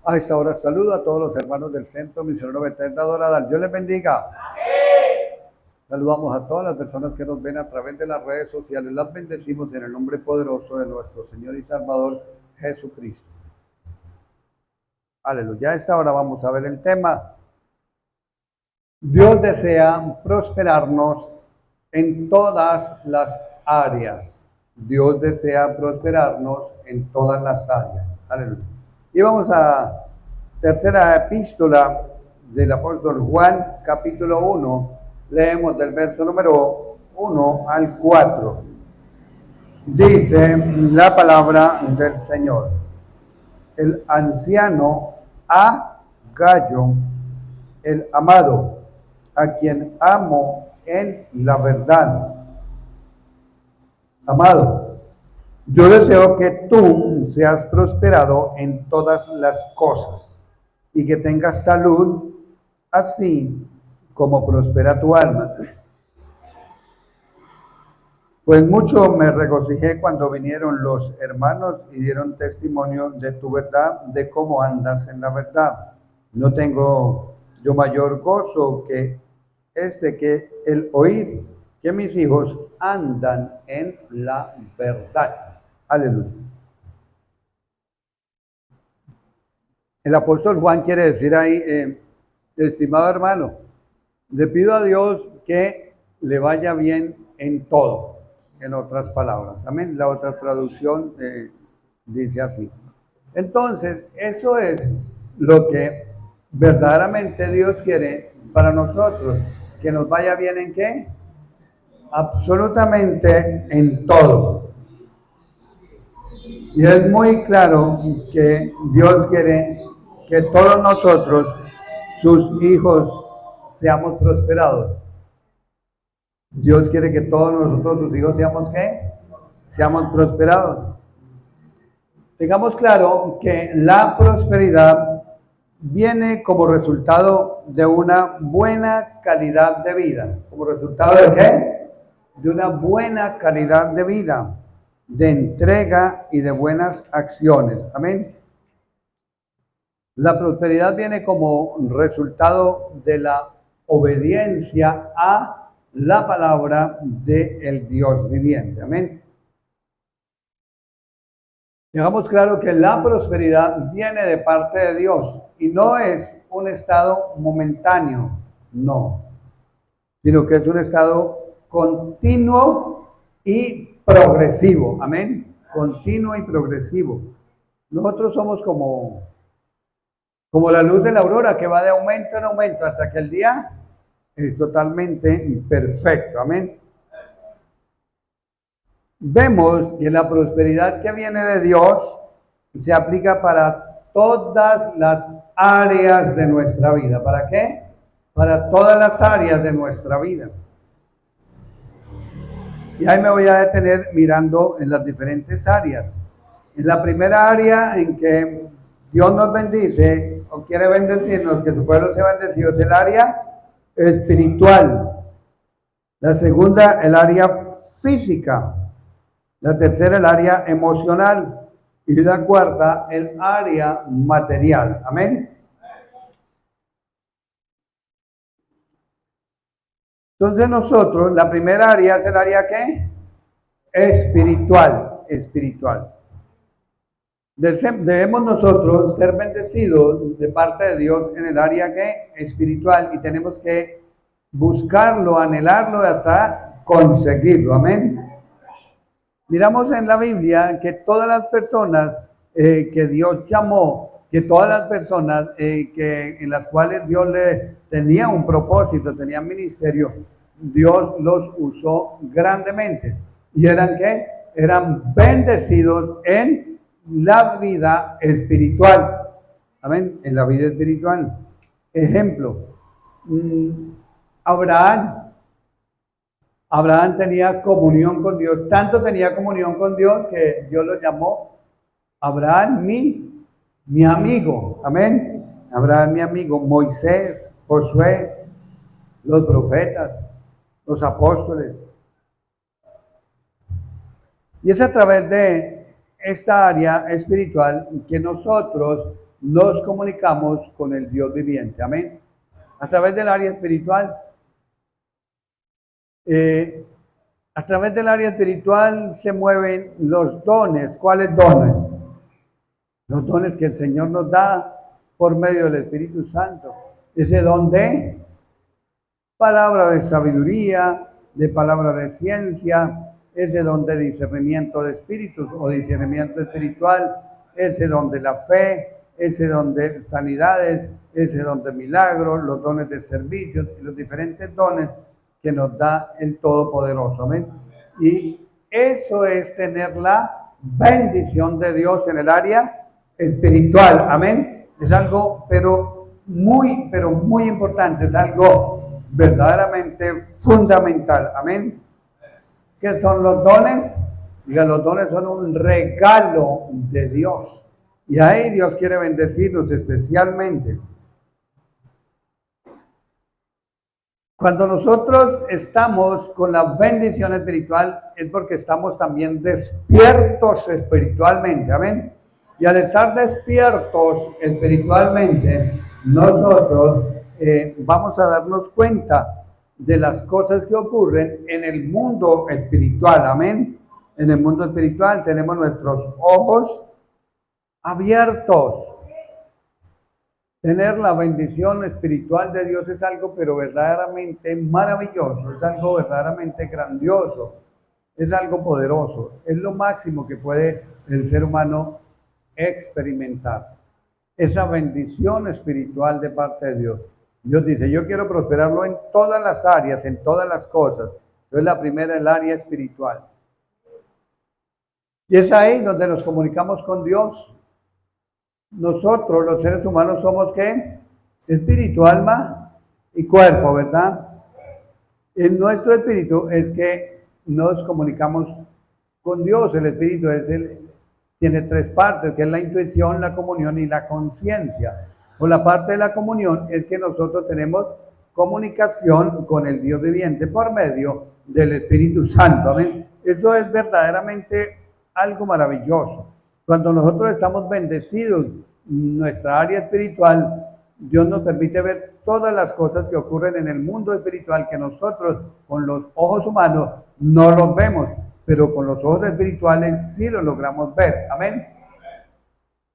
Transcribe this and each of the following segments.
A esta hora saludo a todos los hermanos del Centro Misionero Bethesda Dorada. Dios les bendiga. Saludamos a todas las personas que nos ven a través de las redes sociales. Las bendecimos en el nombre poderoso de nuestro Señor y Salvador Jesucristo. Aleluya. A esta hora vamos a ver el tema. Dios desea prosperarnos en todas las áreas. Dios desea prosperarnos en todas las áreas. Aleluya. Y vamos a tercera epístola del apóstol Juan, capítulo 1. Leemos del verso número 1 al 4. Dice la palabra del Señor. El anciano A. Gallo, el amado, a quien amo en la verdad. Amado, yo deseo que tú seas prosperado en todas las cosas y que tengas salud, así como prospera tu alma. Pues mucho me regocijé cuando vinieron los hermanos y dieron testimonio de tu verdad, de cómo andas en la verdad. No tengo yo mayor gozo que que el oír que mis hijos andan en la verdad. Aleluya. El apóstol Juan quiere decir ahí, estimado hermano, le pido a Dios que le vaya bien en todo, en otras palabras. Amén. La otra traducción dice así. Entonces, eso es lo que verdaderamente Dios quiere para nosotros. Que nos vaya bien ¿en qué? Absolutamente en todo. Y es muy claro que Dios quiere que todos nosotros, sus hijos, seamos prosperados. Dios quiere que todos nosotros, sus hijos, seamos ¿qué? Seamos prosperados. Tengamos claro que la prosperidad viene como resultado de una buena calidad de vida. ¿Como resultado de qué? De una buena calidad de vida, de entrega y de buenas acciones. Amén. La prosperidad viene como resultado de la obediencia a la palabra del Dios viviente. Amén. Dejamos claro que la prosperidad viene de parte de Dios y no es un estado momentáneo, no, sino que es un estado continuo y progresivo. Amén. Continuo y progresivo. Nosotros somos como la luz de la aurora que va de aumento en aumento hasta que el día es totalmente perfecto. Amén. Vemos que la prosperidad que viene de Dios se aplica para todas las áreas de nuestra vida. ¿Para qué? Para todas las áreas de nuestra vida. Y ahí me voy a detener mirando en las diferentes áreas. En la primera área en que Dios nos bendice o quiere bendecirnos, que su pueblo sea bendecido, es el área espiritual. La segunda, el área física. La tercera, el área emocional. Y la cuarta, el área material. Amén. Entonces nosotros, la primera área es el área ¿qué? Espiritual. Debemos nosotros ser bendecidos de parte de Dios en el área ¿qué? Espiritual. Y tenemos que buscarlo, anhelarlo hasta conseguirlo. Amén. Miramos en la Biblia que todas las personas que Dios llamó, que todas las personas en las cuales Dios le tenía un propósito, tenía ministerio, Dios los usó grandemente. ¿Y eran qué? Eran bendecidos en la vida espiritual. Amén, en la vida espiritual. Ejemplo, Abraham tenía comunión con Dios, tanto tenía comunión con Dios que Dios lo llamó Abraham mi amigo. Amén. Abraham mi amigo. Moisés, Josué, los profetas, los apóstoles. Y es a través de esta área espiritual que nosotros nos comunicamos con el Dios viviente. Amén. A través del área espiritual. A través del área espiritual se mueven los dones. ¿Cuáles dones? Los dones que el Señor nos da por medio del Espíritu Santo. Ese don de palabra de sabiduría, de palabra de ciencia, ese don de discernimiento de espíritus o discernimiento espiritual, ese don de la fe, ese don de sanidades, ese don de milagros, los dones de servicios y los diferentes dones que nos da el Todopoderoso. Amén. Y eso es tener la bendición de Dios en el área espiritual. Amén. Es algo, pero muy importante. Es algo verdaderamente fundamental. Amén. ¿Qué son los dones? Diga, los dones son un regalo de Dios. Y ahí Dios quiere bendecirnos especialmente. Cuando nosotros estamos con la bendición espiritual es porque estamos también despiertos espiritualmente, amén. Y al estar despiertos espiritualmente, nosotros vamos a darnos cuenta de las cosas que ocurren en el mundo espiritual, amén. En el mundo espiritual tenemos nuestros ojos abiertos. Tener la bendición espiritual de Dios es algo pero verdaderamente maravilloso, es algo verdaderamente grandioso, es algo poderoso, es lo máximo que puede el ser humano experimentar. Esa bendición espiritual de parte de Dios. Dios dice, yo quiero prosperarlo en todas las áreas, en todas las cosas. Entonces la primera es el área espiritual. Y es ahí donde nos comunicamos con Dios. Nosotros, los seres humanos, somos ¿qué? Espíritu, alma y cuerpo, ¿verdad? En nuestro espíritu es que nos comunicamos con Dios. El espíritu tiene tres partes, que es la intuición, la comunión y la conciencia. O la parte de la comunión es que nosotros tenemos comunicación con el Dios viviente por medio del Espíritu Santo. Amén. Eso es verdaderamente algo maravilloso. Cuando nosotros estamos bendecidos, nuestra área espiritual, Dios nos permite ver todas las cosas que ocurren en el mundo espiritual que nosotros con los ojos humanos no los vemos, pero con los ojos espirituales sí los logramos ver. Amén.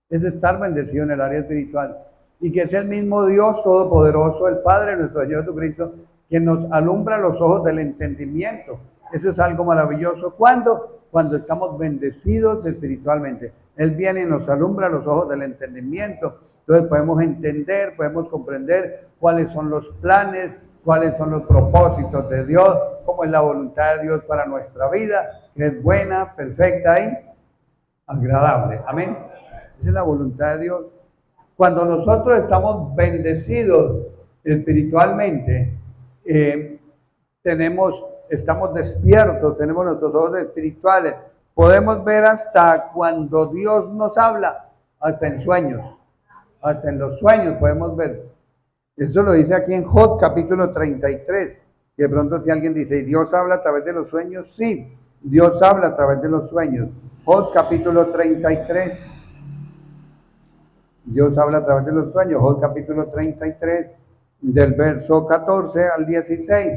Es estar bendecido en el área espiritual. Y que es el mismo Dios Todopoderoso, el Padre, nuestro Señor Jesucristo, que nos alumbra los ojos del entendimiento. Eso es algo maravilloso. ¿Cuándo? Cuando estamos bendecidos espiritualmente. Él viene y nos alumbra los ojos del entendimiento. Entonces podemos entender, podemos comprender cuáles son los planes, cuáles son los propósitos de Dios, cómo es la voluntad de Dios para nuestra vida, que es buena, perfecta y agradable. Amén. Esa es la voluntad de Dios. Cuando nosotros estamos bendecidos espiritualmente, estamos despiertos, tenemos nuestros ojos espirituales, podemos ver hasta cuando Dios nos habla, hasta en sueños, hasta en los sueños podemos ver. Eso lo dice aquí en Job capítulo 33, que de pronto si alguien dice, ¿Dios habla a través de los sueños? Sí, Dios habla a través de los sueños. Job capítulo 33. Dios habla a través de los sueños. Job capítulo 33, del verso 14 al 16.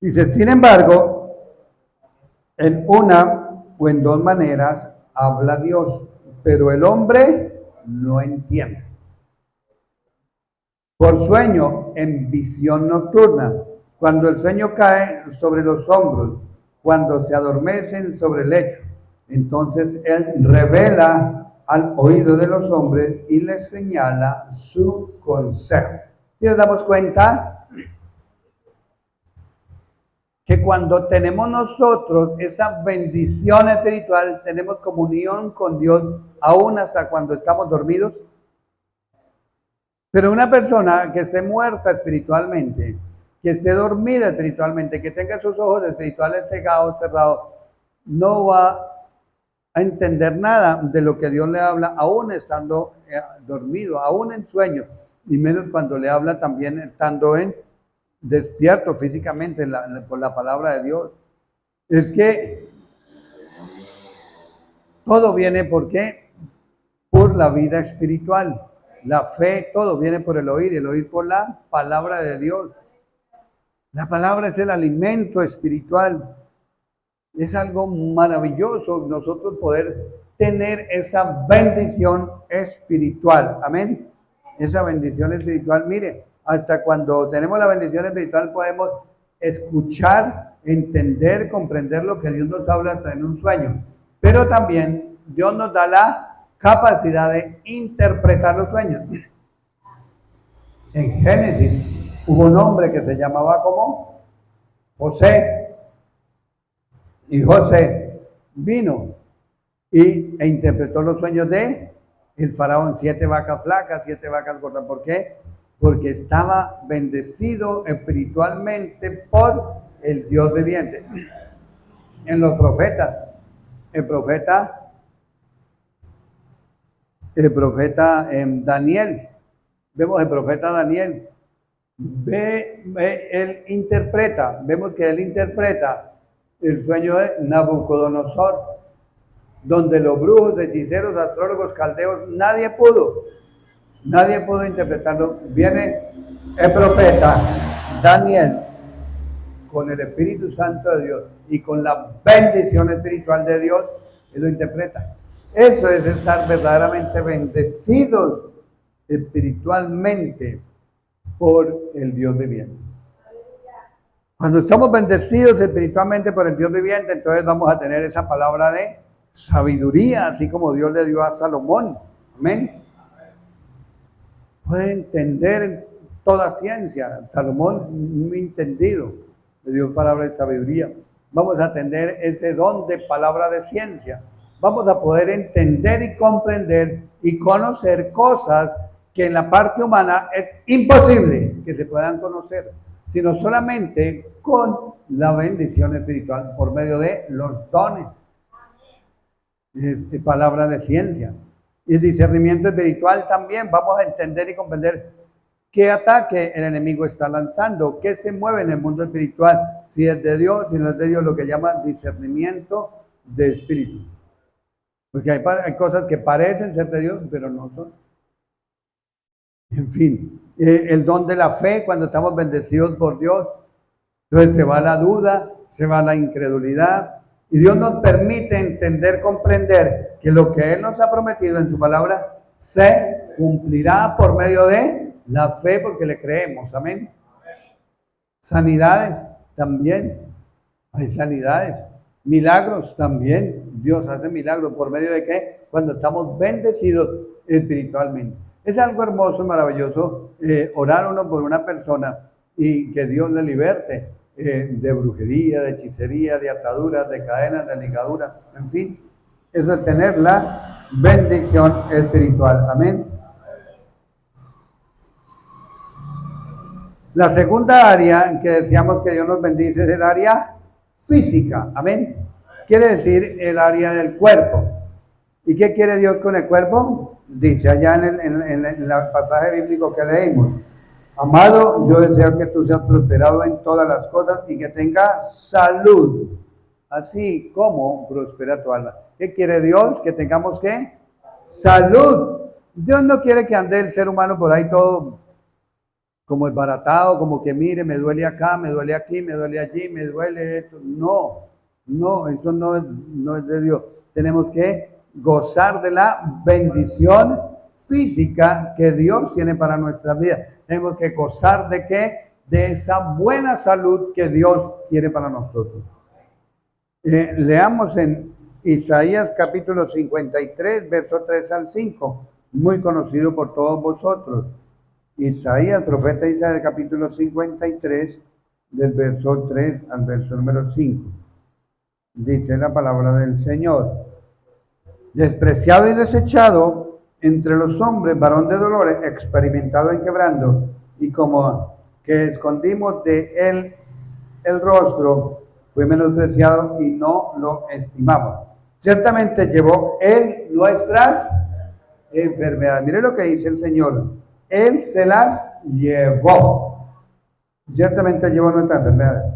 Dice, sin embargo, en una o en dos maneras habla Dios, pero el hombre no entiende. Por sueño, en visión nocturna, cuando el sueño cae sobre los hombros, cuando se adormecen sobre el lecho, entonces Él revela al oído de los hombres y les señala su consejo. ¿Sí nos damos cuenta? Que cuando tenemos nosotros esa bendición espiritual, tenemos comunión con Dios aún hasta cuando estamos dormidos. Pero una persona que esté muerta espiritualmente, que esté dormida espiritualmente, que tenga sus ojos espirituales cegados, cerrados, no va a entender nada de lo que Dios le habla, aún estando dormido, aún en sueño, y menos cuando le habla también estando despierto físicamente por la palabra de Dios. Es que todo viene, ¿por qué? Por por la vida espiritual. La fe, todo viene por el oír por la palabra de Dios. La palabra es el alimento espiritual. Es algo maravilloso nosotros poder tener esa bendición espiritual. Amén. Esa bendición espiritual, mire, hasta cuando tenemos la bendición espiritual podemos escuchar, entender, comprender lo que Dios nos habla hasta en un sueño. Pero también Dios nos da la capacidad de interpretar los sueños. En Génesis hubo un hombre que se llamaba como José. Y José vino e interpretó los sueños de el faraón, 7 vacas flacas, 7 vacas gordas. ¿Por qué? Porque estaba bendecido espiritualmente por el Dios viviente. En los profetas, el profeta Daniel, vemos el profeta Daniel, vemos que él interpreta el sueño de Nabucodonosor, donde los brujos, hechiceros, astrólogos, caldeos, nadie pudo interpretarlo. Viene el profeta Daniel con el Espíritu Santo de Dios y con la bendición espiritual de Dios, él lo interpreta. Eso es estar verdaderamente bendecidos espiritualmente por el Dios viviente. Cuando estamos bendecidos espiritualmente por el Dios viviente, entonces vamos a tener esa palabra de sabiduría, así como Dios le dio a Salomón. Amén. Puede entender toda ciencia. Salomón, muy entendido, le dio palabra de sabiduría. Vamos a tener ese don de palabra de ciencia. Vamos a poder entender y comprender y conocer cosas que en la parte humana es imposible que se puedan conocer, sino solamente con la bendición espiritual por medio de los dones. Es palabra de ciencia. Y el discernimiento espiritual también vamos a entender y comprender qué ataque el enemigo está lanzando, qué se mueve en el mundo espiritual, si es de Dios, si no es de Dios, lo que llama discernimiento de espíritu. Porque hay cosas que parecen ser de Dios, pero no son. En fin, el don de la fe, cuando estamos bendecidos por Dios, entonces se va la duda, se va la incredulidad, y Dios nos permite entender, comprender que lo que Él nos ha prometido en su palabra se cumplirá por medio de la fe, porque le creemos. Amén. Sanidades también. Hay sanidades. Milagros también. Dios hace milagros. ¿Por medio de qué? Cuando estamos bendecidos espiritualmente. Es algo hermoso, maravilloso, orar uno por una persona y que Dios le liberte de brujería, de hechicería, de ataduras, de cadenas, de ligaduras, en fin. Eso es tener la bendición espiritual. Amén. La segunda área en que decíamos que Dios nos bendice es el área física. Amén. Quiere decir el área del cuerpo. ¿Y qué quiere Dios con el cuerpo? Dice allá en el pasaje bíblico que leímos: amado, yo deseo que tú seas prosperado en todas las cosas y que tengas salud, así como prospera tu alma. ¿Qué quiere Dios? Que tengamos ¿qué? Salud. Dios no quiere que ande el ser humano por ahí todo como desbaratado, como que mire, me duele acá, me duele aquí, me duele allí, me duele esto. No, eso no es de Dios. Tenemos que gozar de la bendición física que Dios tiene para nuestra vida. Tenemos que gozar de ¿qué? De esa buena salud que Dios quiere para nosotros. Leamos en Isaías capítulo 53, verso 3 al 5, muy conocido por todos vosotros. Isaías, profeta Isaías, capítulo 53, del verso 3 al verso número 5. Dice la palabra del Señor: despreciado y desechado entre los hombres, varón de dolores, experimentado en quebrando, y como que escondimos de él el rostro, fue menospreciado y no lo estimamos. Ciertamente llevó él nuestras enfermedades. Mire lo que dice el Señor: él se las llevó. Ciertamente llevó nuestras enfermedades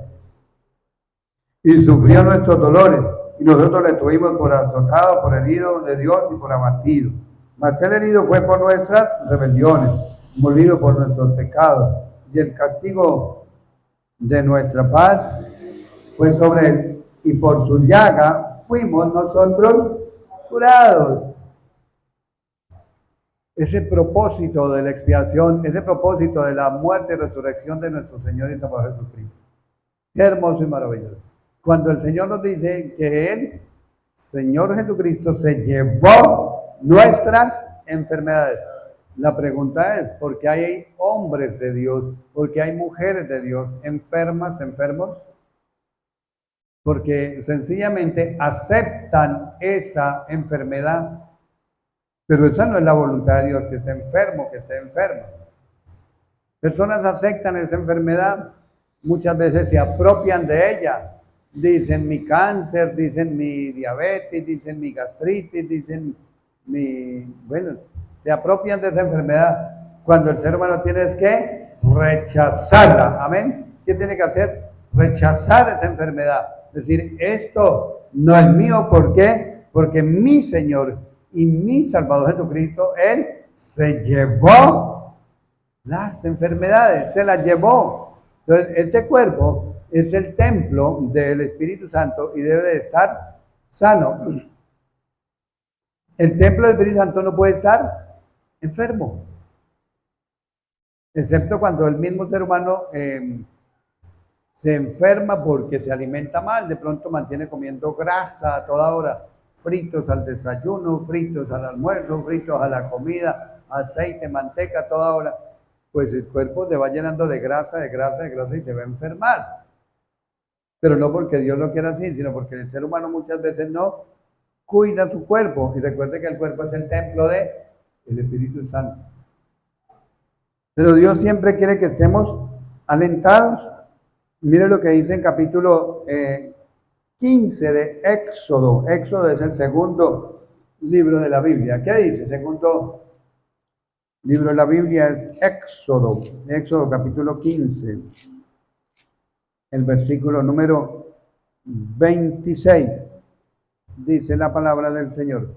y sufrió nuestros dolores, y nosotros le tuvimos por azotado, por herido de Dios y por abatido. Mas el herido fue por nuestras rebeliones, molido por nuestros pecados, y el castigo de nuestra paz fue sobre él, y por su llaga fuimos nosotros curados. Ese propósito de la expiación, ese propósito de la muerte y resurrección de nuestro Señor y Salvador Jesucristo. Qué hermoso y maravilloso. Cuando el Señor nos dice que Él, Señor Jesucristo, se llevó nuestras enfermedades. La pregunta es, ¿por qué hay hombres de Dios? ¿Por qué hay mujeres de Dios enfermas, enfermos? Porque sencillamente aceptan esa enfermedad. Pero esa no es la voluntad de Dios, que esté enfermo, que esté enfermo. Personas aceptan esa enfermedad, muchas veces se apropian de ella. Dicen mi cáncer, dicen mi diabetes, dicen mi gastritis, dicen bueno, se apropian de esa enfermedad. Cuando el ser humano tiene que rechazarla. Amén. ¿Qué tiene que hacer? Rechazar esa enfermedad. Es decir, esto no es mío. ¿Por qué? Porque mi Señor y mi Salvador Jesucristo, Él se llevó las enfermedades, se las llevó. Entonces, este cuerpo es el templo del Espíritu Santo y debe de estar sano. El templo del Espíritu Santo no puede estar enfermo, excepto cuando el mismo ser humano se enferma porque se alimenta mal, de pronto mantiene comiendo grasa a toda hora, fritos al desayuno, fritos al almuerzo, fritos a la comida, aceite, manteca a toda hora, pues el cuerpo se va llenando de grasa, de grasa, de grasa y se va a enfermar. Pero no porque Dios lo quiera así, sino porque el ser humano muchas veces no cuida su cuerpo. Y recuerde que el cuerpo es el templo del Espíritu Santo. Pero Dios siempre quiere que estemos alentados. Mire lo que dice en capítulo 15 de Éxodo. Éxodo es el segundo libro de la Biblia. ¿Qué dice? El segundo libro de la Biblia es Éxodo. Éxodo capítulo 15. El versículo número 26. Dice la palabra del Señor.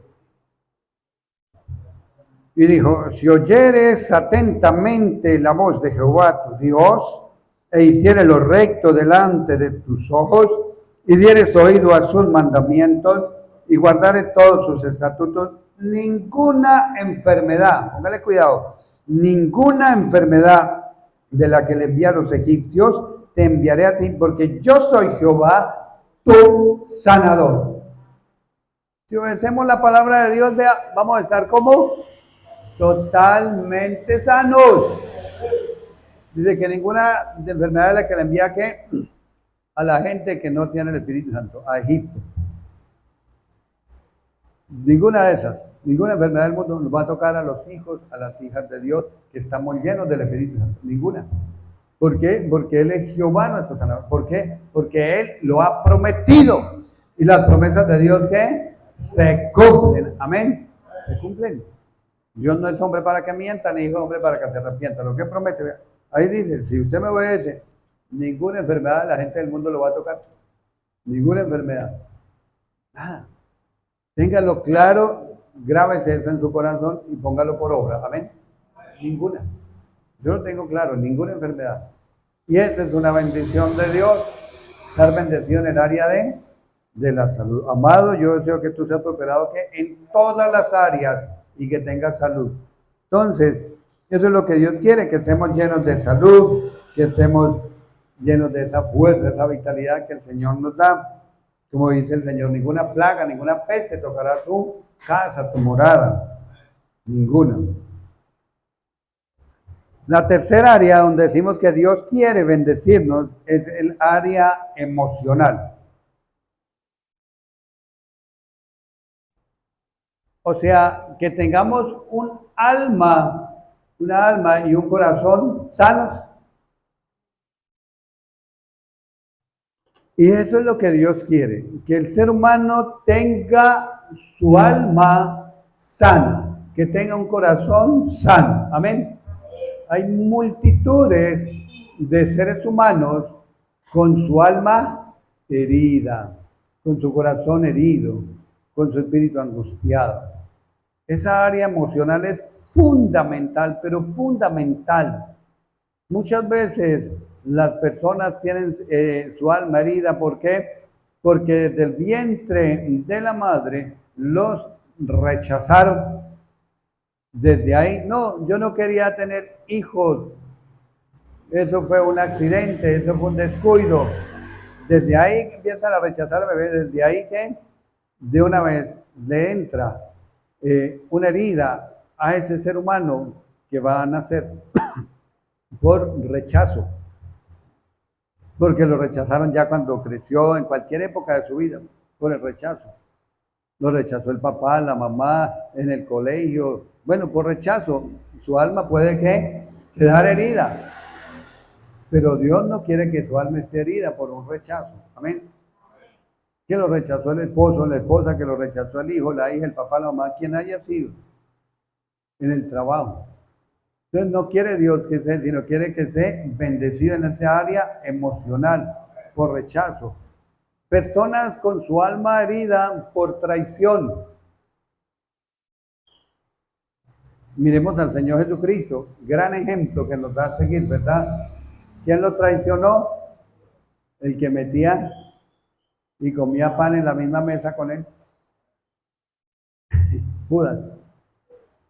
Y dijo, si oyeres atentamente la voz de Jehová tu Dios, e hicieres lo recto delante de tus ojos, y dieres oído a sus mandamientos, y guardares todos sus estatutos, ninguna enfermedad, póngale cuidado, ninguna enfermedad de la que le envié a los egipcios, te enviaré a ti, porque yo soy Jehová, tu sanador. Si obedecemos la palabra de Dios, vea, vamos a estar como totalmente sanos. Dice que ninguna enfermedad de la que le envía a la gente que no tiene el Espíritu Santo, a Egipto. Ninguna de esas, ninguna enfermedad del mundo nos va a tocar a los hijos, a las hijas de Dios, que estamos llenos del Espíritu Santo. Ninguna. ¿Por qué? Porque Él es Jehová nuestro sanador. ¿Por qué? Porque Él lo ha prometido. Y las promesas de Dios, ¿qué? Se cumplen. Amén. Se cumplen. Dios no es hombre para que mienta, ni hijo de hombre para que se arrepienta. Lo que promete, ahí dice, si usted me obedece, ninguna enfermedad de la gente del mundo lo va a tocar. Ninguna enfermedad. Nada. Téngalo claro, grábese eso en su corazón y póngalo por obra. Amén. Ninguna. Yo lo tengo claro, ninguna enfermedad. Y esta es una bendición de Dios, estar bendecido en el área de la salud. Amado, yo deseo que tú seas prosperado que en todas las áreas y que tengas salud. Entonces, eso es lo que Dios quiere, que estemos llenos de salud, que estemos llenos de esa fuerza, esa vitalidad que el Señor nos da. Como dice el Señor, ninguna plaga, ninguna peste tocará tu casa, tu morada. Ninguna. La tercera área donde decimos que Dios quiere bendecirnos es el área emocional. O sea, que tengamos una alma y un corazón sanos. Y eso es lo que Dios quiere, que el ser humano tenga su alma sana, que tenga un corazón sano. Amén. Hay multitudes de seres humanos con su alma herida, con su corazón herido, con su espíritu angustiado. Esa área emocional es fundamental, pero fundamental. Muchas veces las personas tienen su alma herida. ¿Por qué? Porque desde el vientre de la madre los rechazaron. Desde ahí, no, yo no quería tener hijos. Eso fue un accidente, eso fue un descuido. Desde ahí empiezan a rechazar al bebé, desde ahí que de una vez le entra una herida a ese ser humano que va a nacer por rechazo, porque lo rechazaron ya cuando creció, en cualquier época de su vida, por el rechazo. Lo rechazó el papá, la mamá, en el colegio. Bueno, por rechazo, su alma puede quedar herida. Pero Dios no quiere que su alma esté herida por un rechazo. Amén. Que lo rechazó el esposo, la esposa, que lo rechazó el hijo, la hija, el papá, la mamá, quien haya sido en el trabajo. Entonces no quiere Dios que esté, sino quiere que esté bendecido en esa área emocional por rechazo. Personas con su alma herida por traición. Miremos al Señor Jesucristo, gran ejemplo que nos da a seguir, ¿verdad? ¿Quién lo traicionó? El que metía y comía pan en la misma mesa con él. Judas.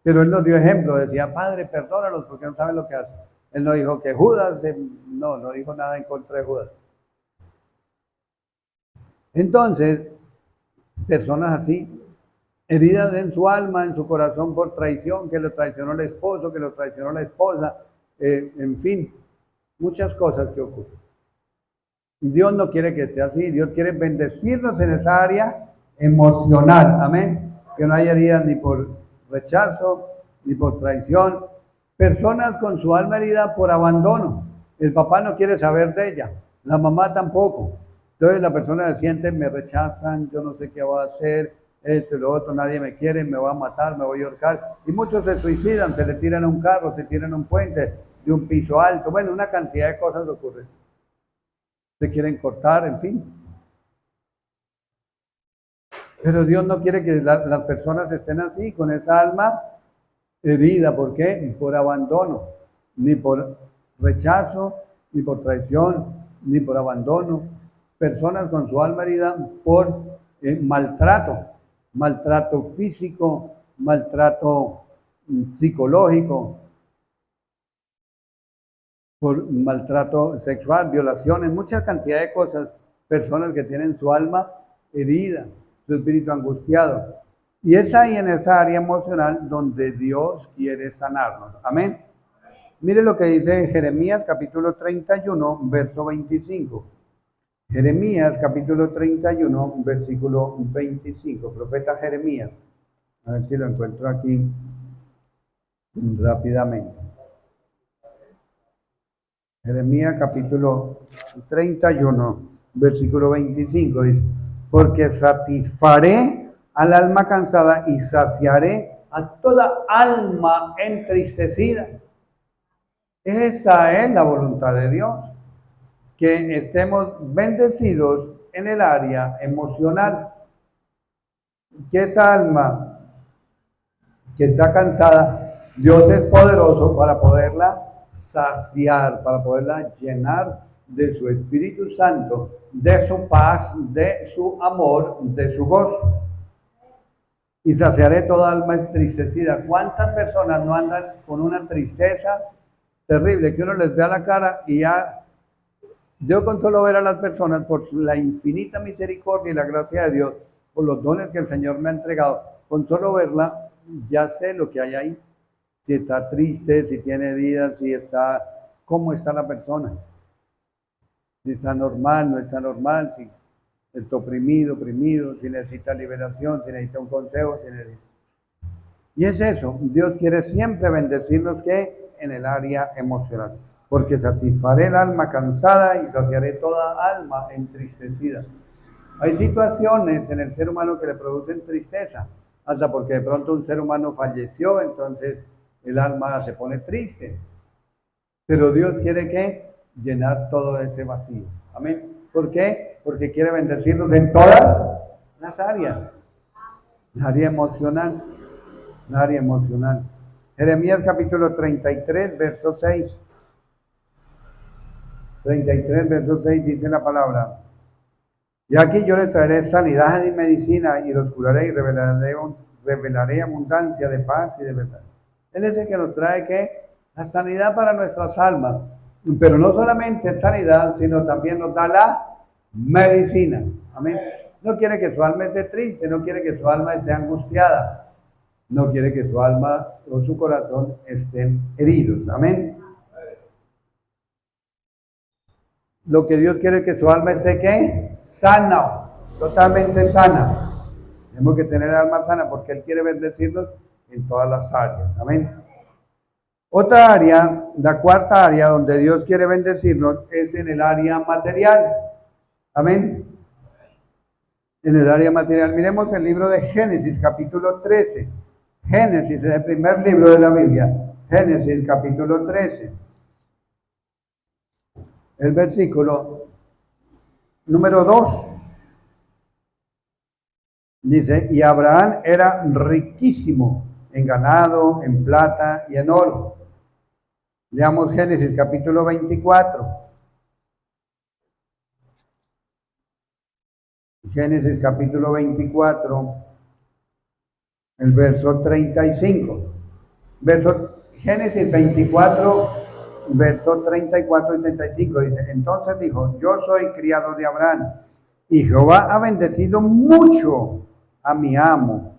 Pero él nos dio ejemplo, decía, Padre, perdónalos porque no saben lo que hacen. Él no dijo que Judas, no dijo nada en contra de Judas. Entonces, personas así, heridas en su alma, en su corazón por traición, que lo traicionó el esposo, que lo traicionó la esposa, en fin, muchas cosas que ocurren. Dios no quiere que esté así, Dios quiere bendecirnos en esa área emocional, amén, que no haya heridas ni por rechazo, ni por traición. Personas con su alma herida por abandono, el papá no quiere saber de ella, la mamá tampoco, entonces la persona se siente, me rechazan, yo no sé qué voy a hacer, esto y lo otro, nadie me quiere, me va a matar, me voy a ahorcar, y muchos se suicidan, se le tiran a un carro, se tiran a un puente de un piso alto, bueno, una cantidad de cosas ocurren. Se quieren cortar, en fin. Pero Dios no quiere que las personas estén así, con esa alma herida. ¿Por qué? Por abandono, ni por rechazo, ni por traición, ni por abandono. Personas con su alma herida por maltrato físico, maltrato psicológico, por maltrato sexual, violaciones, mucha cantidad de cosas, personas que tienen su alma herida, su espíritu angustiado. Y es ahí en esa área emocional donde Dios quiere sanarnos. Amén. Mire lo que dice Jeremías capítulo 31, verso 25. Jeremías capítulo 31, versículo 25. Profeta Jeremías. A ver si lo encuentro aquí rápidamente. Jeremías capítulo 31, versículo 25 dice, porque satisfaré al alma cansada y saciaré a toda alma entristecida. Esa es la voluntad de Dios, que estemos bendecidos en el área emocional, que esa alma que está cansada, Dios es poderoso para poderla saciar, para poderla llenar de su Espíritu Santo, de su paz, de su amor, de su gozo. Y saciaré toda alma entristecida. ¿Cuántas personas no andan con una tristeza terrible que uno les ve a la cara y ya, yo con solo ver a las personas por la infinita misericordia y la gracia de Dios, por los dones que el Señor me ha entregado, con solo verla, ya sé lo que hay ahí. Si está triste, si tiene heridas, si está, cómo está la persona. Si está normal, no está normal, si está oprimido, si necesita liberación, si necesita un consejo, si necesita... Y es eso, Dios quiere siempre bendecirnos que en el área emocional, porque satisfaré el alma cansada y saciaré toda alma entristecida. Hay situaciones en el ser humano que le producen tristeza, hasta porque de pronto un ser humano falleció, entonces el alma se pone triste. Pero Dios quiere que llenar todo ese vacío. Amén. ¿Por qué? Porque quiere bendecirnos en todas las áreas. La área emocional. un área emocional. Jeremías capítulo 33, verso 6. 33, verso 6 dice la palabra. Y aquí yo les traeré sanidad y medicina y los curaré y revelaré abundancia de paz y de verdad. Él es el que nos trae ¿qué? La sanidad para nuestras almas. Pero no solamente sanidad, sino también nos da la medicina. Amén. No quiere que su alma esté triste, no quiere que su alma esté angustiada, no quiere que su alma o su corazón estén heridos. Amén. Lo que Dios quiere es que su alma esté ¿qué? Sana, totalmente sana. Tenemos que tener el alma sana porque Él quiere bendecirnos en todas las áreas. Amén. Otra área, la cuarta área donde Dios quiere bendecirnos es en el área material. Amén. En el área material. Miremos el libro de Génesis, capítulo 13. Génesis es el primer libro de la Biblia. Génesis, capítulo 13. El versículo número 2. Dice, y Abraham era riquísimo en ganado, en plata y en oro. Leamos Génesis capítulo 24. Génesis capítulo 24, el verso 35. Génesis 24, verso 34 y 35 dice, entonces dijo, yo soy criado de Abraham y Jehová ha bendecido mucho a mi amo.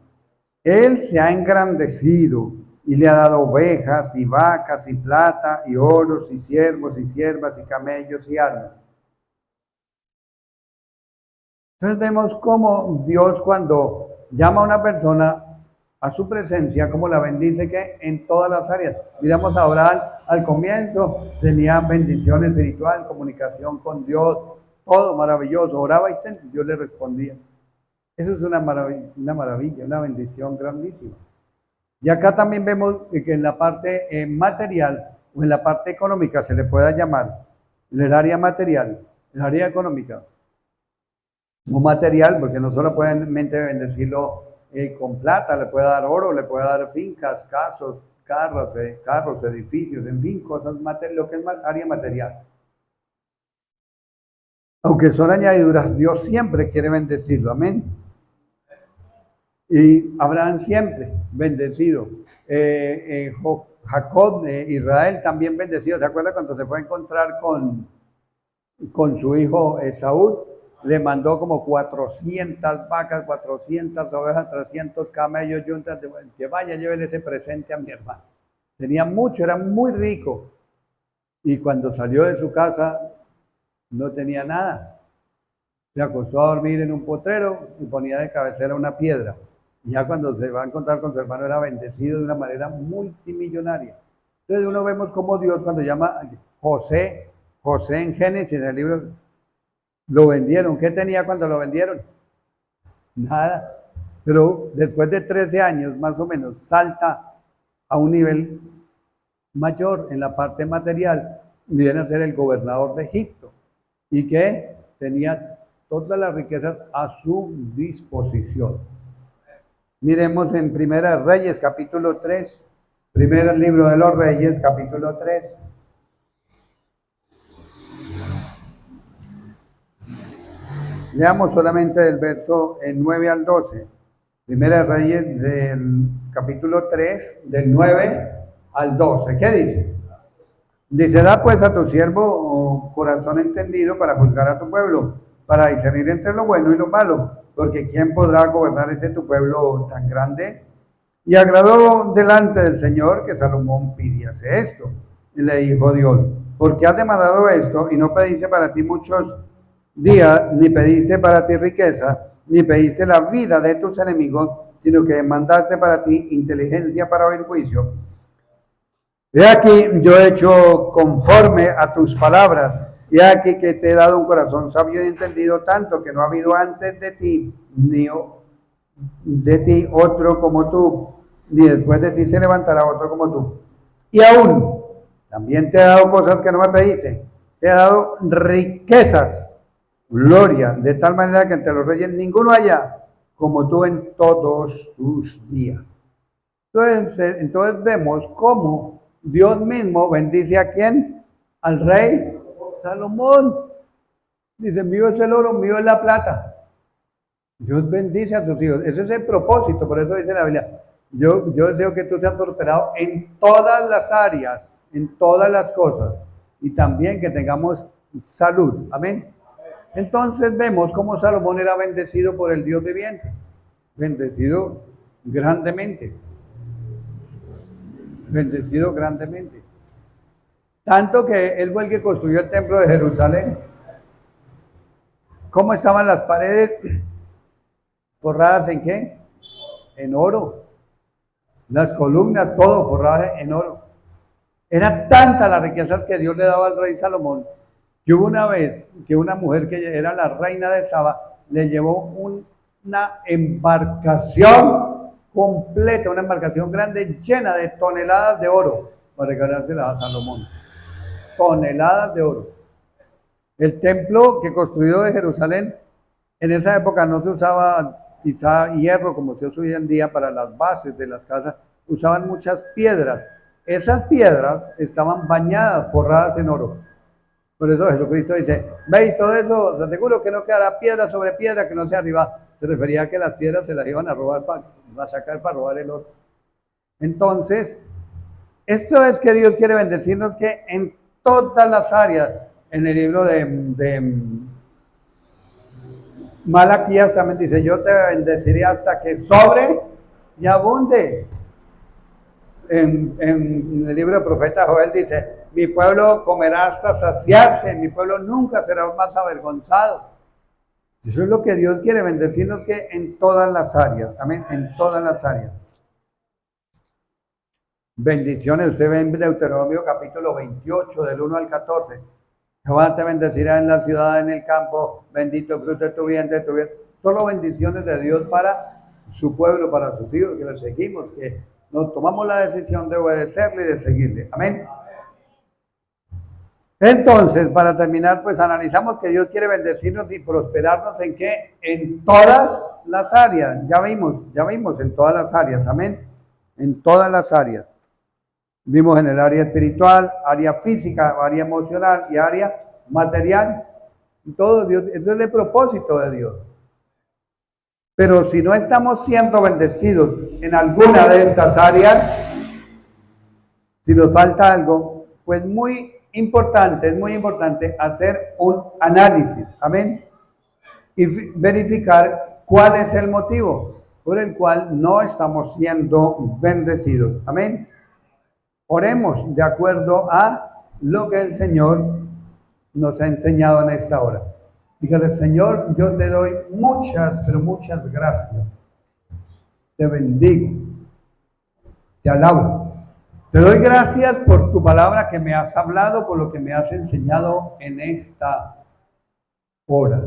Él se ha engrandecido y le ha dado ovejas y vacas y plata y oros y siervos y siervas y camellos y armas. Entonces vemos cómo Dios cuando llama a una persona a su presencia, como la bendice que en todas las áreas. Miramos a Abraham al comienzo, tenía bendición espiritual, comunicación con Dios, todo maravilloso, oraba y Dios le respondía. Eso es una maravilla, una bendición grandísima. Y acá también vemos que en la parte material o en la parte económica se le pueda llamar, en el área material, en el área económica, no material, porque no solo pueden bendecirlo con plata, le puede dar oro, le puede dar fincas, casos, carros, edificios, en fin, cosas materiales, lo que es área material. Aunque son añadiduras, Dios siempre quiere bendecirlo, amén. Y Abraham siempre bendecido. Jacob, Israel también bendecido. ¿Se acuerda cuando se fue a encontrar con su hijo Esaú? Le mandó como 400 vacas, 400 ovejas, 300 camellos, yuntas, que vaya, llévele ese presente a mi hermano. Tenía mucho, era muy rico. Y cuando salió de su casa, no tenía nada. Se acostó a dormir en un potrero y ponía de cabecera una piedra. Y ya cuando se va a encontrar con su hermano era bendecido de una manera multimillonaria. Entonces uno vemos cómo Dios cuando llama a José en Génesis, en el libro, lo vendieron. ¿Qué tenía cuando lo vendieron? Nada. Pero después de 13 años más o menos salta a un nivel mayor en la parte material. Viene a ser el gobernador de Egipto y que tenía todas las riquezas a su disposición. Miremos en Primera Reyes, capítulo 3. Primer libro de los Reyes, capítulo 3. Leamos solamente del verso 9 al 12. Primera Reyes del capítulo 3, del 9 al 12. ¿Qué dice? Dice, da pues a tu siervo corazón entendido para juzgar a tu pueblo, para discernir entre lo bueno y lo malo, porque ¿quién podrá gobernar tu pueblo tan grande? Y agradó delante del Señor que Salomón pidiese esto. Y le dijo Dios, ¿por qué has demandado esto y no pediste para ti muchos días, ni pediste para ti riqueza, ni pediste la vida de tus enemigos, sino que demandaste para ti inteligencia para oír juicio? He aquí, yo he hecho conforme a tus palabras. He aquí que te he dado un corazón sabio y entendido, tanto que no ha habido antes de ti, ni de ti otro como tú, ni después de ti se levantará otro como tú. Y aún, también te he dado cosas que no me pediste. Te he dado riquezas, gloria, de tal manera que entre los reyes ninguno haya como tú en todos tus días. Entonces vemos cómo Dios mismo bendice ¿a quién? Al rey Salomón. Dice, mío es el oro, mío es la plata. Dios bendice a sus hijos. Ese es el propósito, por eso dice la Biblia. Yo deseo que tú seas prosperado en todas las áreas, en todas las cosas. Y también que tengamos salud. Amén. Entonces vemos cómo Salomón era bendecido por el Dios viviente. Bendecido grandemente. Bendecido grandemente. Tanto que él fue el que construyó el templo de Jerusalén. ¿Cómo estaban las paredes? ¿Forradas en qué? En oro. Las columnas, todo forrado en oro. Era tanta la riqueza que Dios le daba al rey Salomón, que hubo una vez que una mujer que era la reina de Saba, le llevó una embarcación completa, una embarcación grande llena de toneladas de oro para regalárselas a Salomón. Toneladas de oro. El templo que construyó de Jerusalén, en esa época no se usaba quizá hierro como se usa hoy en día para las bases de las casas, usaban muchas piedras. Esas piedras estaban bañadas, forradas en oro. Por eso Jesucristo dice, ve y todo eso, os aseguro que no quedará piedra sobre piedra que no sea arriba. Se refería a que las piedras se las iban a robar, a sacar para robar el oro. Entonces, esto es que Dios quiere bendecirnos, que en todas las áreas, en el libro de Malaquías también dice, yo te bendeciré hasta que sobre y abunde. En el libro del profeta Joel dice, mi pueblo comerá hasta saciarse, mi pueblo nunca será más avergonzado. Eso es lo que Dios quiere, bendecirnos, que en todas las áreas, amén, en todas las áreas. Bendiciones, usted ve en Deuteronomio capítulo 28, del 1 al 14. Jehová te bendecirá en la ciudad, en el campo, bendito el fruto de tu vientre, Solo bendiciones de Dios para su pueblo, para sus hijos, que le seguimos, que nos tomamos la decisión de obedecerle y de seguirle. Amén. Entonces, para terminar, pues analizamos que Dios quiere bendecirnos y prosperarnos ¿en qué? En todas las áreas. Ya vimos, en todas las áreas. Amén. En todas las áreas. Vimos en el área espiritual, área física, área emocional y área material. Todo Dios, eso es el propósito de Dios. Pero si no estamos siendo bendecidos en alguna de estas áreas, si nos falta algo, pues es muy importante hacer un análisis, amén, y verificar cuál es el motivo por el cual no estamos siendo bendecidos, amén. Oremos de acuerdo a lo que el Señor nos ha enseñado en esta hora. Dígale, Señor, yo te doy muchas, pero muchas gracias. Te bendigo. Te alabo. Te doy gracias por tu palabra que me has hablado, por lo que me has enseñado en esta hora.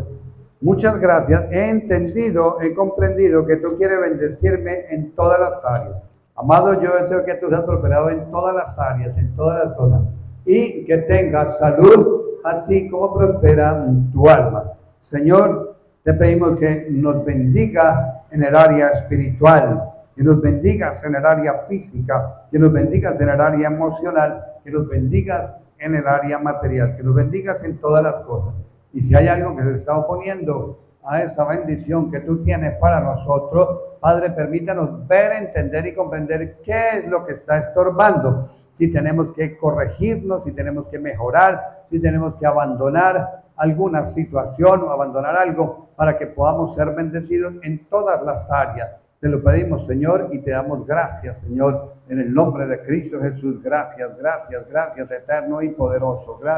Muchas gracias. He entendido, he comprendido que tú quieres bendecirme en todas las áreas. Amado, yo deseo que tú seas prosperado en todas las áreas, en todas las cosas, y que tengas salud, así como prospera tu alma. Señor, te pedimos que nos bendiga en el área espiritual, que nos bendigas en el área física, que nos bendigas en el área emocional, que nos bendigas en el área material, que nos bendigas en todas las cosas. Y si hay algo que se está oponiendo a esa bendición que tú tienes para nosotros, Padre, permítanos ver, entender y comprender qué es lo que está estorbando. Si tenemos que corregirnos, si tenemos que mejorar, si tenemos que abandonar alguna situación o abandonar algo para que podamos ser bendecidos en todas las áreas. Te lo pedimos, Señor, y te damos gracias, Señor, en el nombre de Cristo Jesús. Gracias, gracias, gracias, eterno y poderoso. Gracias.